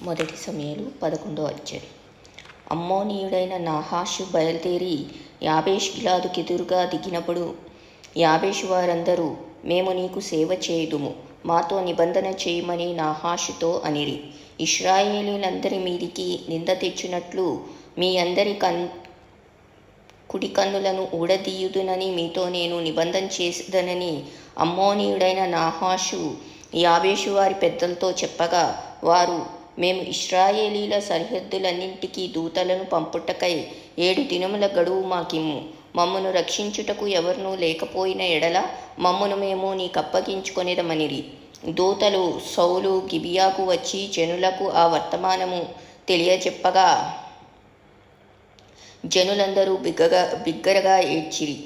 మొదటి సమూయేలు 11వ అధ్యాయం. అమ్మోనీయుడైన నాహాషు బయలుదేరి యాబేష్ గిలాదుకెదురుగా దిగినప్పుడు యాబేషు వారందరూ, మేము నీకు సేవ చేయుదుము, మాతో నిబంధన చేయమని నాహాషుతో అనిరి. ఇశ్రాయేలీయులందరి మీదికి నింద తెచ్చునట్లు మీ అందరి కుడి కన్నులను ఊడదీయుదునని మీతో నేను నిబంధన చేసేదనని అమ్మోనీయుడైన నాహాషు యాబేషు వారి పెద్దలతో చెప్పగా, వారు, మేము ఇశ్రాయేలీల సరిహద్దులన్నింటికీ దూతలను పంపుటకై 7 దినముల గడువు మాకిమ్ము. మమ్మను రక్షించుటకు ఎవరునూ లేకపోయిన ఎడల మమ్మను మేము నీకప్పగించుకొనేదమనిరి. దూతలు సౌలు గిబియాకు వచ్చి జనులకు ఆ వర్తమానము తెలియజెప్పగా జనులందరూ బిగ్గరగా ఏడ్చిరి.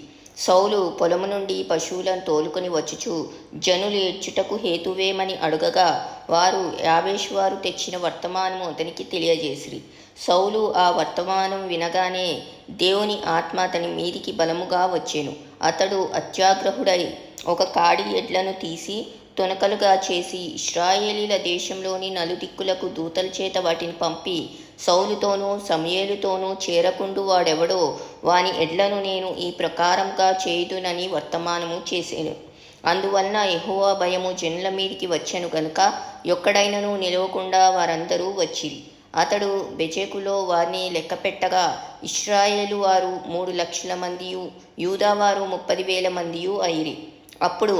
సౌలు పొలము నుండి పశువులను తోలుకొని వచ్చుచు జనులు ఏడ్చుటకు హేతువేమని అడుగగా, వారు యాబేషు వారు తెచ్చిన వర్తమానము అతనికి తెలియజేసిరి. సౌలు ఆ వర్తమానం వినగానే దేవుని ఆత్మ అతని మీదికి బలముగా వచ్చెను. అతడు అత్యాగ్రహుడై ఒక కాడి ఎడ్లను తీసి తొనకలుగా చేసి ఇశ్రాయేలీల దేశంలోని నలుదిక్కులకు దూతల చేత వాటిని పంపి, సౌలుతోనూ సమూయేలుతోనూ చేరకుండు వాడెవడో వాని ఎడ్లను నేను ఈ ప్రకారంగా చేయుదునని వర్తమానము చేసెను. అందువలన యెహోవా భయము జనుల మీదికి వచ్చెను గనుక ఒక్కడైనను నిలవకుండా వారందరూ వచ్చిరి. అతడు బెజెకులో వారిని లెక్కపెట్టగా ఇశ్రాయేలు వారు 3,00,000 మందియు యూదావారు 30,000 మందియు అయిరి. అప్పుడు,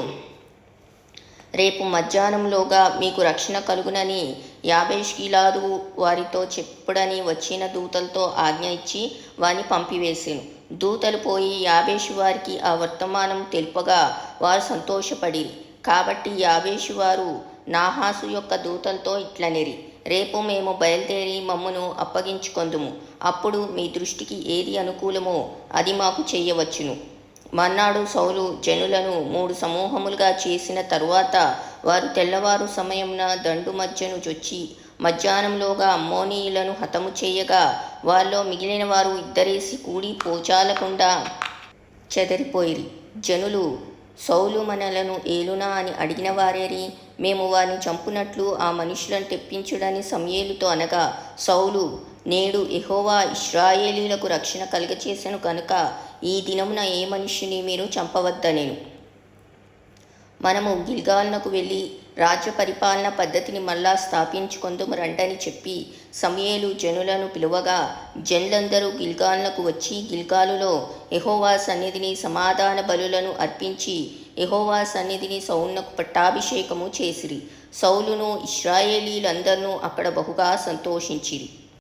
రేపు మధ్యాహ్నంలోగా మీకు రక్షణ కలుగునని యాబేష్ గిలాదు వారితో చెప్పుడని వచ్చిన దూతలతో ఆజ్ఞ ఇచ్చి వారిని పంపివేసెను. దూతలు పోయి యాబేషు వారికి ఆ వర్తమానం తెలుపగా వారు సంతోషపడిరి. కాబట్టి యాబేషు వారు నాహాసు యొక్క దూతలతో ఇట్లనిరి, రేపు మేము బయలుదేరి మమ్మను అప్పగించుకొందుము. అప్పుడు మీ దృష్టికి ఏది అనుకూలమో అది మాకు చేయవచ్చును. మర్నాడు సౌలు జనులను 3 సమూహములుగా చేసిన తరువాత వారు తెల్లవారు సమయమున దండు మధ్యను జొచ్చి మధ్యాహ్నంలోగా అమ్మోనీయులను హతము చేయగా, వారిలో మిగిలిన వారు ఇద్దరేసి కూడి పోచాలకుండా చెదరిపోయిరి. జనులు, సౌలు మనలను ఏలునా అని అడిగిన వారేరి, మేము వారిని చంపునట్లు ఆ మనుషులను తెప్పించుడని సమూయేలుతో అనగా, సౌలు, నేడు యెహోవా ఇశ్రాయేలీయులకు రక్షణ కలుగచేసెను కనుక ఈ దినమున ఏ మనుష్యుని మీరు చంపవద్దనెను. మనము గిల్గాలునకు వెళ్ళి రాజ్య పరిపాలన పద్ధతిని మళ్ళా స్థాపించుకొందుము రండని చెప్పి సమూయేలు జనులను పిలువగా, జనులందరూ గిల్గాలునకు వచ్చి గిల్గాలులో యెహోవా సన్నిధిని సమాధాన బలులను అర్పించి యెహోవా సన్నిధిని సౌలునకు పట్టాభిషేకము చేసిరి. సౌలును ఇశ్రాయేలీయులందరూ అక్కడ బహుగా సంతోషించిరి.